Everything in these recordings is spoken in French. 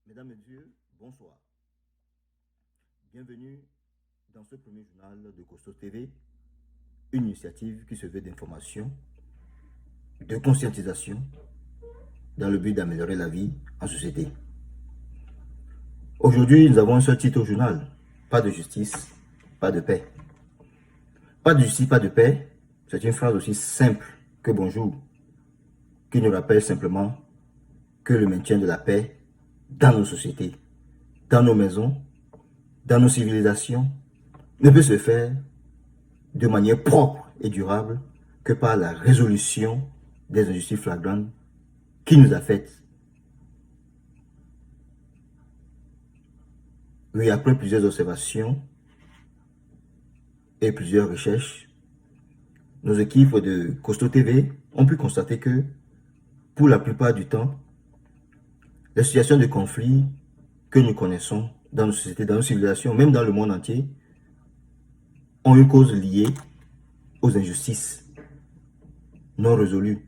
Mesdames et messieurs, bonsoir. Bienvenue dans ce premier journal de Costo TV, une initiative qui se veut d'information, de conscientisation, dans le but d'améliorer la vie en société. Aujourd'hui, nous avons un seul titre au journal, pas de justice, pas de paix. Pas de justice, pas de paix, c'est une phrase aussi simple que bonjour, qui nous rappelle simplement que le maintien de la paix dans nos sociétés, dans nos maisons, dans nos civilisations, ne peut se faire de manière propre et durable que par la résolution des injustices flagrantes qui nous affectent. Oui, après plusieurs observations et plusieurs recherches, nos équipes de Costo TV ont pu constater que, pour la plupart du temps, les situations de conflit que nous connaissons dans nos sociétés, dans nos civilisations, même dans le monde entier, ont une cause liée aux injustices non résolues.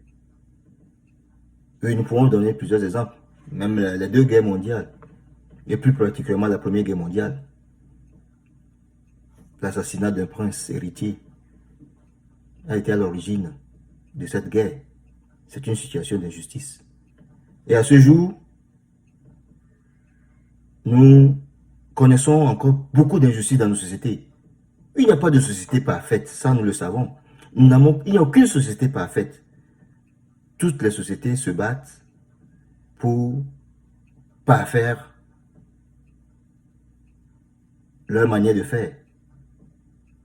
Et nous pouvons donner plusieurs exemples, même les deux guerres mondiales, et plus particulièrement la Première Guerre mondiale. L'assassinat d'un prince héritier a été à l'origine de cette guerre. C'est une situation d'injustice. Et à ce jour, nous connaissons encore beaucoup d'injustices dans nos sociétés. Il n'y a pas de société parfaite, ça nous le savons. Il n'y a aucune société parfaite. Toutes les sociétés se battent pour parfaire leur manière de faire.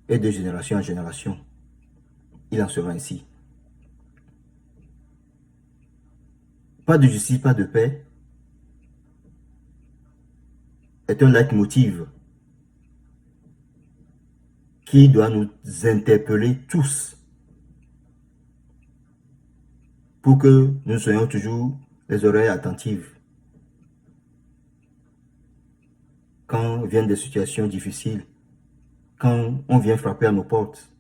Et de génération en génération, il en sera ainsi. Pas de justice, pas de paix est un leitmotiv qui doit nous interpeller tous pour que nous soyons toujours les oreilles attentives quand viennent des situations difficiles, quand on vient frapper à nos portes,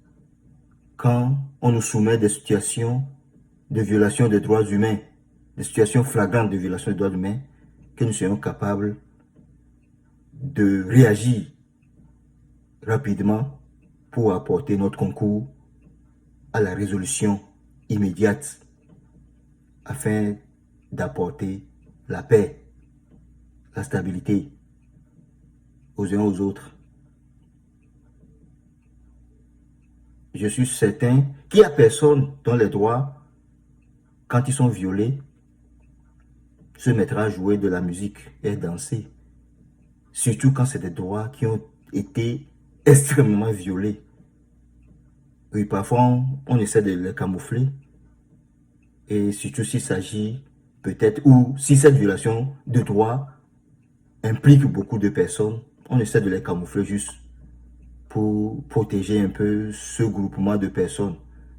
quand on nous soumet des situations de violation des droits humains, des situations flagrantes de violation des droits humains, que nous soyons capables de réagir rapidement pour apporter notre concours à la résolution immédiate afin d'apporter la paix, la stabilité aux uns aux autres. Je suis certain qu'il n'y a personne dont les droits, quand ils sont violés, se mettra à jouer de la musique et à danser. Surtout quand c'est des droits qui ont été extrêmement violés. Oui, parfois, on essaie de les camoufler. Et surtout s'il s'agit peut-être, ou si cette violation de droits implique beaucoup de personnes, on essaie de les camoufler juste pour protéger un peu ce groupement de personnes.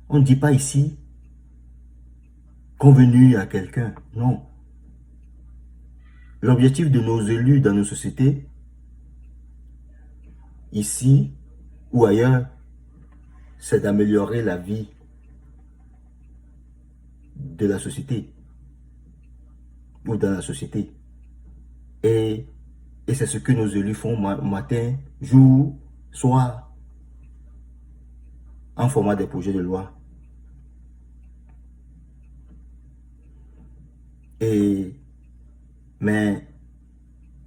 On ne dit pas ici qu'on veut nuire à quelqu'un. Non. L'objectif de nos élus dans nos sociétés, ici ou ailleurs, c'est d'améliorer la vie de la société ou dans la société. Et, et c'est ce que nos élus font matin, jour, soir, en format des projets de loi. Mais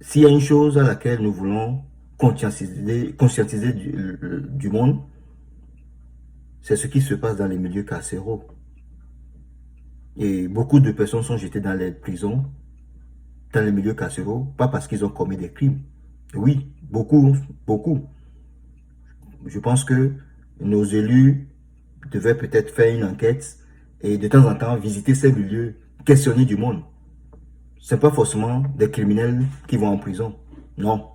s'il y a une chose à laquelle nous voulons conscientiser du monde, c'est ce qui se passe dans les milieux carcéraux. Et beaucoup de personnes sont jetées dans les prisons, dans les milieux carcéraux, pas parce qu'ils ont commis des crimes. Oui, beaucoup, beaucoup. Je pense que nos élus devaient peut-être faire une enquête et de temps en temps visiter ces milieux, questionner du monde. Ce n'est pas forcément des criminels qui vont en prison. Non.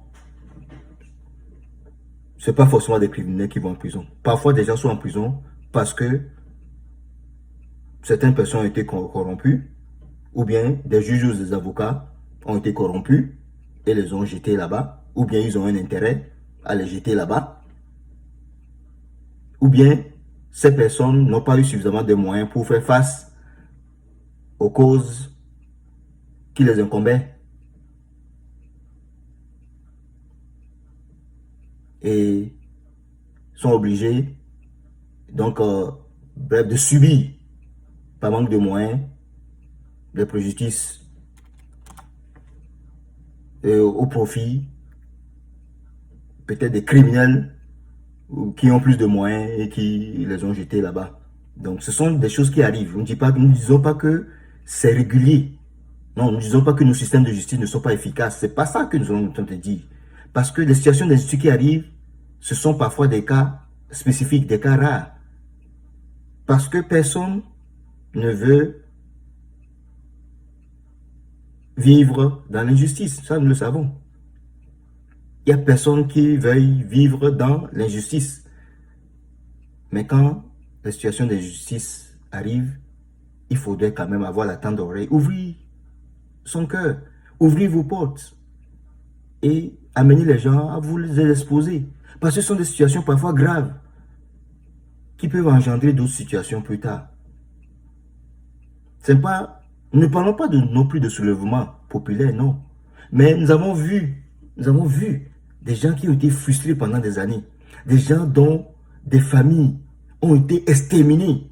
Ce n'est pas forcément des criminels qui vont en prison. Parfois, des gens sont en prison parce que certaines personnes ont été corrompues, ou bien des juges ou des avocats ont été corrompus et les ont jetés là-bas, ou bien ils ont un intérêt à les jeter là-bas, ou bien ces personnes n'ont pas eu suffisamment de moyens pour faire face aux causes qui les incombaient. Et sont obligés, donc, bref, de subir, par manque de moyens, des préjudices au profit, peut-être des criminels qui ont plus de moyens et qui les ont jetés là-bas. Donc, ce sont des choses qui arrivent. Nous ne disons pas que c'est régulier. Non, nous ne disons pas que nos systèmes de justice ne sont pas efficaces. Ce n'est pas ça que nous sommes en train de dire. Parce que les situations d'injustice qui arrivent, ce sont parfois des cas spécifiques, des cas rares. Parce que personne ne veut vivre dans l'injustice. Ça, nous le savons. Il n'y a personne qui veuille vivre dans l'injustice. Mais quand la situation d'injustice arrive, il faudrait quand même avoir la tendre d'oreille, ouvrir son cœur, ouvrir vos portes et amener les gens à vous les exposer. Parce que ce sont des situations parfois graves qui peuvent engendrer d'autres situations plus tard. C'est pas, nous ne parlons pas non plus de soulèvement populaire, non. Mais nous avons vu des gens qui ont été frustrés pendant des années, des gens dont des familles ont été exterminées.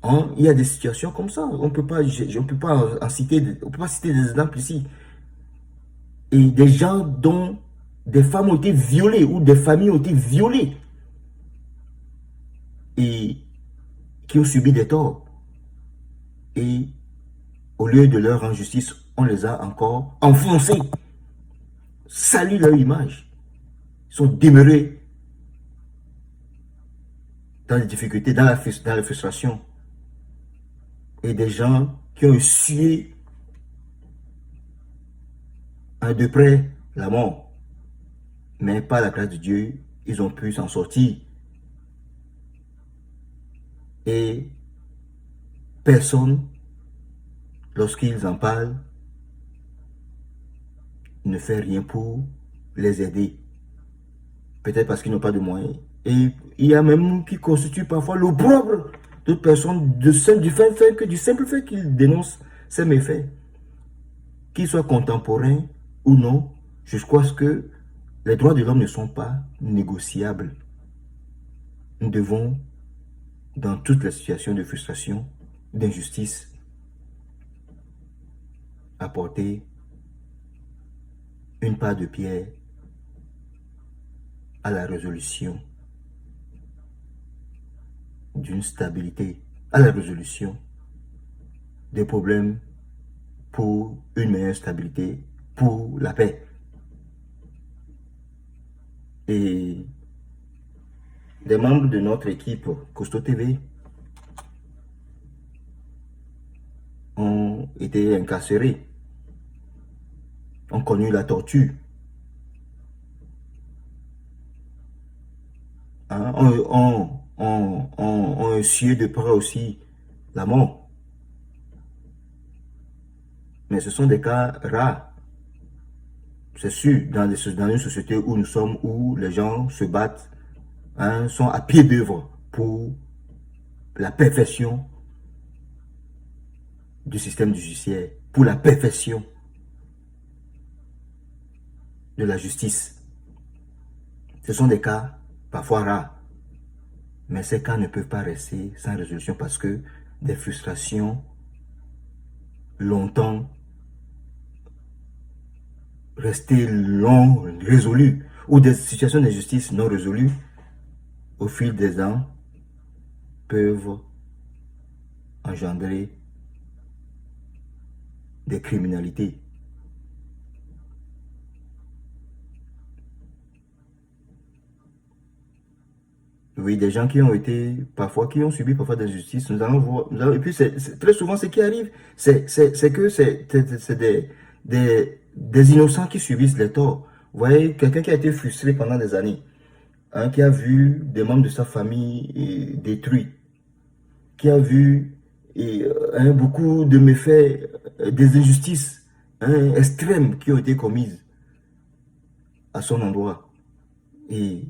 Hein? Il y a des situations comme ça. On peut pas, je ne peux pas en citer, on peut pas citer des exemples ici. Et des gens dont des femmes ont été violées ou des familles ont été violées et qui ont subi des torts. Et au lieu de leur rendre justice, on les a encore enfoncés, sali leur image. Ils sont demeurés dans les difficultés, dans la frustration. Et des gens qui ont essuyé de près la mort. Mais par la grâce de Dieu, ils ont pu s'en sortir. Et personne, lorsqu'ils en parlent, ne fait rien pour les aider. Peut-être parce qu'ils n'ont pas de moyens. Et il y a même qui constituent parfois l'opprobre d'autres personnes du simple fait qu'ils dénoncent ces méfaits. Qu'ils soient contemporains ou non, je crois que les droits de l'homme ne sont pas négociables. Nous devons, dans toutes les situations de frustration, d'injustice, apporter une part de pierre à la résolution d'une stabilité, à la résolution des problèmes pour une meilleure stabilité, pour la paix. Et des membres de notre équipe Costo TV ont été incarcérés, ont connu la torture. Hein, ont sué de près aussi la mort. Mais ce sont des cas rares. C'est sûr, dans une société où nous sommes, où les gens se battent, hein, sont à pied d'œuvre pour la perfection du système judiciaire, pour la perfection de la justice. Ce sont des cas parfois rares, mais ces cas ne peuvent pas rester sans résolution parce que des frustrations longtemps restées long résolues ou des situations de justice non résolues au fil des ans peuvent engendrer des criminalités. Oui, des gens qui ont été parfois, qui ont subi parfois des injustices, nous allons voir, et puis très souvent ce qui arrive, c'est que c'est des innocents qui subissent les torts. Vous voyez, quelqu'un qui a été frustré pendant des années, hein, qui a vu des membres de sa famille détruits, qui a vu hein, beaucoup de méfaits, des injustices hein, extrêmes qui ont été commises à son endroit. Et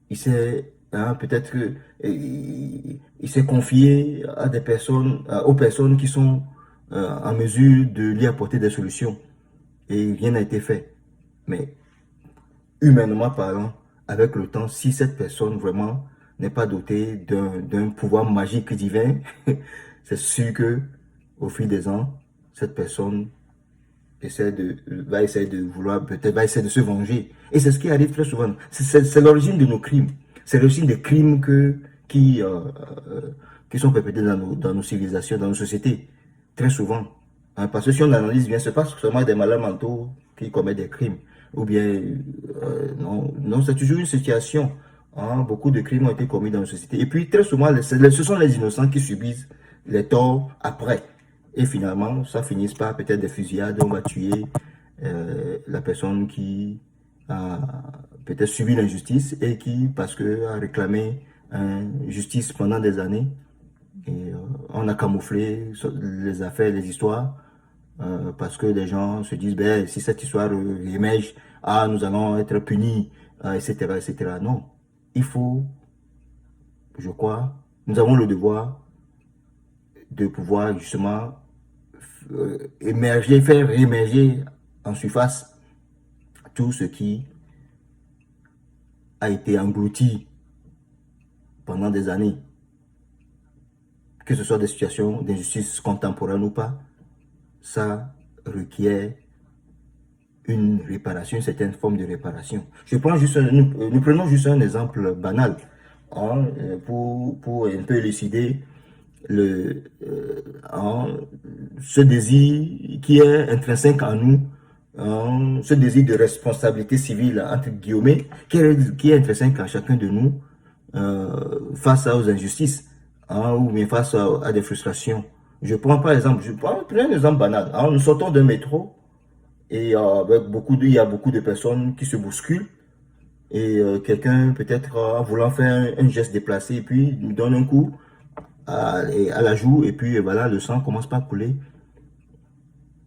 il s'est hein, peut-être il s'est confié à des personnes, aux personnes qui sont en mesure de lui apporter des solutions. Et rien n'a été fait. Mais humainement parlant, avec le temps, si cette personne vraiment n'est pas dotée d'un pouvoir magique divin, c'est sûr que au fil des ans, cette personne va essayer de vouloir, peut-être va essayer de se venger. Et c'est ce qui arrive très souvent. C'est l'origine de nos crimes. C'est l'origine des crimes qui sont perpétrés dans nos civilisations, dans nos sociétés. Très souvent. Hein, parce que si on analyse bien, ce n'est pas seulement des malades mentaux qui commettent des crimes. Ou bien, non, non c'est toujours une situation. Hein, beaucoup de crimes ont été commis dans nos sociétés. Et puis, très souvent, ce sont les innocents qui subissent les torts après. Et finalement, ça finit par peut-être des fusillades, on va tuer la personne qui a peut-être subi l'injustice et qui, parce qu'elle a réclamé justice pendant des années, et on a camouflé les affaires, les histoires, parce que les gens se disent, ben, si cette histoire émerge, ah, nous allons être punis, etc., etc. Non, il faut, je crois, nous avons le devoir de pouvoir justement émerger, faire émerger en surface tout ce qui a été englouti pendant des années, que ce soit des situations d'injustice contemporaine ou pas, ça requiert une réparation, une certaine forme de réparation. Nous prenons juste un exemple banal hein, pour un peu élucider hein, ce désir qui est intrinsèque en nous, hein, ce désir de responsabilité civile, entre guillemets, qui est intrinsèque en chacun de nous face aux injustices hein, ou bien face à des frustrations. Je prends par exemple, prends un exemple banal. Hein, nous sortons d'un métro et il y a beaucoup de personnes qui se bousculent et quelqu'un peut-être voulant faire un geste déplacé et puis nous donne un coup à la joue et puis voilà, le sang commence par couler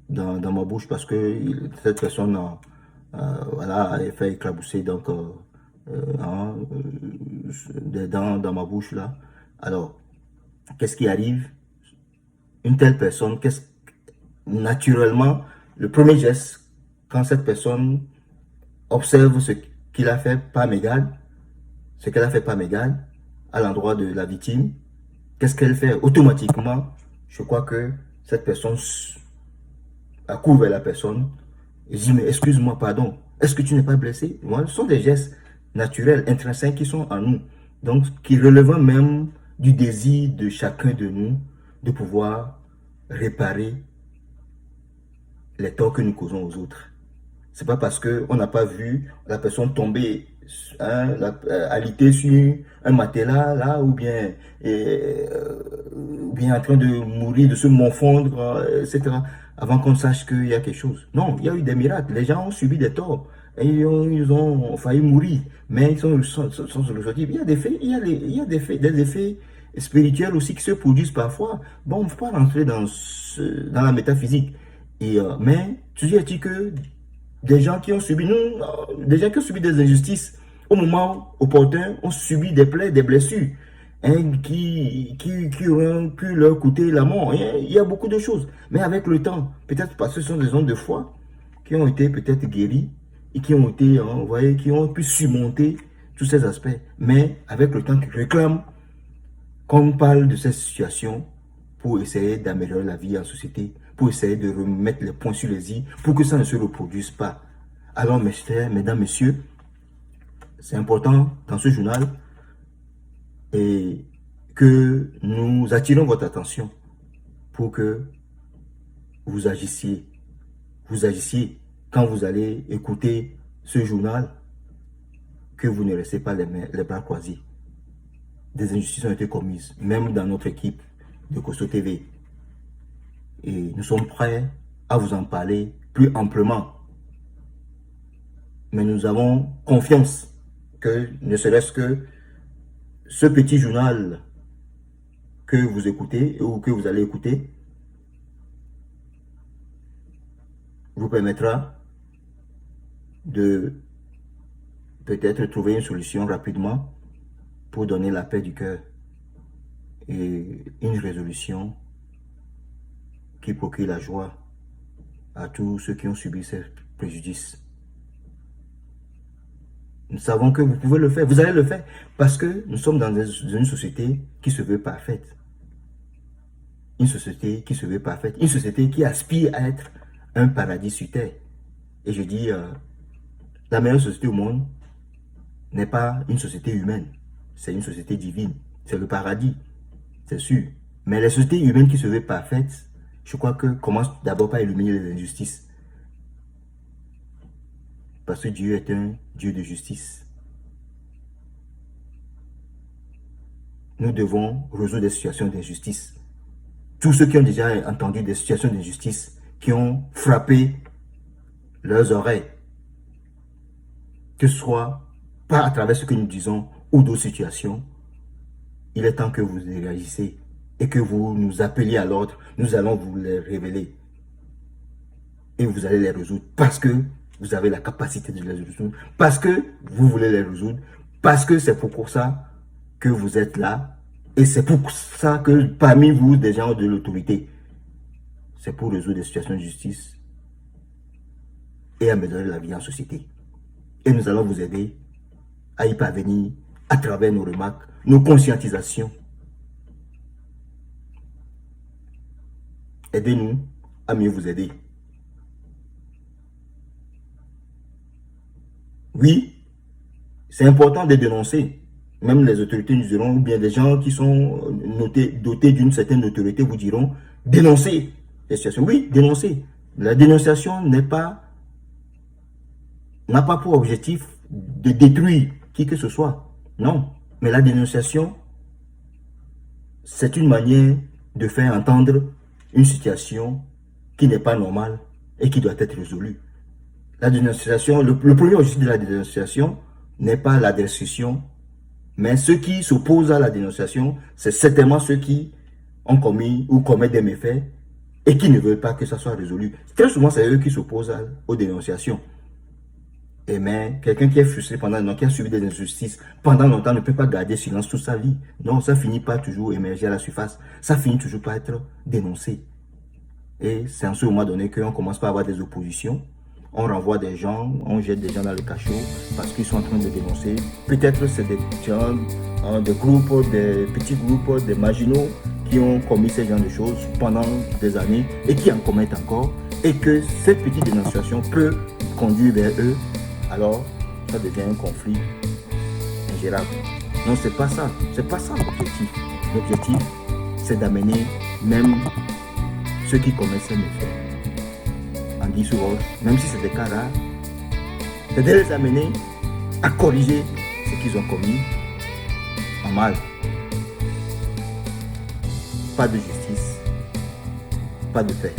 dans ma bouche parce que cette personne voilà, a fait éclabousser donc, hein, des dents dans ma bouche là. Alors, qu'est-ce qui arrive? Une telle personne, naturellement, le premier geste, quand cette personne observe ce qu'il a fait par mégade, ce qu'elle a fait par mégade à l'endroit de la victime, qu'est-ce qu'elle fait? Automatiquement, je crois que cette personne accourt vers la personne et dit, mais excuse-moi, pardon, est-ce que tu n'es pas blessé? Moi, ce sont des gestes naturels, intrinsèques qui sont en nous, donc qui relèvent même du désir de chacun de nous de pouvoir réparer les torts que nous causons aux autres. C'est pas parce qu'on n'a pas vu la personne tomber hein, alitée sur un matelas là ou bien en train de mourir, de se morfondre, etc. Avant qu'on sache qu'il y a quelque chose. Non, il y a eu des miracles. Les gens ont subi des torts. et ils ont failli mourir, mais ils sont sortis. Il y a des faits, il y a des effets spirituels aussi qui se produisent parfois. Bon, on ne faut pas rentrer dans la métaphysique. Mais tu dis que des gens qui ont subi, des gens qui ont subi des injustices au moment opportun ont subi des plaies, des blessures, hein, qui auraient pu leur coûter la mort. Il y a beaucoup de choses. Mais avec le temps, peut-être parce que ce sont des hommes de foi qui ont été peut-être guéris et qui ont été, hein, vous voyez, qui ont pu surmonter tous ces aspects. Mais avec le temps, qui réclament qu'on parle de cette situation pour essayer d'améliorer la vie en société, pour essayer de remettre les points sur les i, pour que ça ne se reproduise pas. Alors, mes chers, mesdames, messieurs, c'est important dans ce journal et que nous attirons votre attention pour que vous agissiez. Vous agissiez quand vous allez écouter ce journal, que vous ne restez pas les bras croisés. Des injustices ont été commises, même dans notre équipe de Costo TV. Et nous sommes prêts à vous en parler plus amplement. Mais nous avons confiance que, ne serait-ce que ce petit journal que vous écoutez ou que vous allez écouter, vous permettra de peut-être trouver une solution rapidement pour donner la paix du cœur et une résolution qui procure la joie à tous ceux qui ont subi ces préjudices. Nous savons que vous pouvez le faire, vous allez le faire, parce que nous sommes dans une société qui se veut parfaite. Une société qui se veut parfaite, une société qui aspire à être un paradis sur terre. Et je dis, la meilleure société au monde n'est pas une société humaine, c'est une société divine, c'est le paradis, c'est sûr. Mais les sociétés humaines qui se veulent parfaites, je crois que commencent d'abord par éliminer les injustices. Parce que Dieu est un Dieu de justice. Nous devons résoudre des situations d'injustice. Tous ceux qui ont déjà entendu des situations d'injustice, qui ont frappé leurs oreilles, que ce soit pas à travers ce que nous disons ou d'autres situations, il est temps que vous réagissez et que vous nous appeliez à l'ordre. Nous allons vous les révéler. Et vous allez les résoudre parce que vous avez la capacité de les résoudre, parce que vous voulez les résoudre, parce que c'est pour ça que vous êtes là, et c'est pour ça que parmi vous, des gens de l'autorité, c'est pour résoudre des situations de justice et améliorer la vie en société. Et nous allons vous aider à y parvenir à travers nos remarques, nos conscientisations. Aidez-nous à mieux vous aider. Oui, c'est important de dénoncer. Même les autorités nous diront, ou bien des gens qui sont dotés d'une certaine autorité vous diront, dénoncer les situations. Oui, dénoncer. La dénonciation n'a pas pour objectif de détruire qui que ce soit. Non. Mais la dénonciation, c'est une manière de faire entendre une situation qui n'est pas normale et qui doit être résolue. La dénonciation, le premier objectif de la dénonciation n'est pas la destruction, mais ceux qui s'opposent à la dénonciation, c'est certainement ceux qui ont commis ou commettent des méfaits et qui ne veulent pas que ça soit résolu. Très souvent, c'est eux qui s'opposent aux dénonciations. Et mais quelqu'un qui est frustré pendant longtemps, qui a subi des injustices pendant longtemps, ne peut pas garder silence toute sa vie. Non, ça finit pas toujours émerger à la surface. Ça finit toujours par être dénoncé. Et c'est en ce moment donné qu'on commence par avoir des oppositions. On renvoie des gens, on jette des gens dans le cachot parce qu'ils sont en train de dénoncer. Peut-être c'est des gens, des groupes, des petits groupes, des marginaux qui ont commis ce genre de choses pendant des années et qui en commettent encore. Et que cette petite dénonciation peut conduire vers eux. Alors, ça devient un conflit ingérable. Non, c'est pas ça. C'est pas ça l'objectif. L'objectif, c'est d'amener même ceux qui commettent ces méfaits en guise ou roche, même si c'est des cas rares, c'est de les amener à corriger ce qu'ils ont commis en mal. Pas de justice, pas de paix.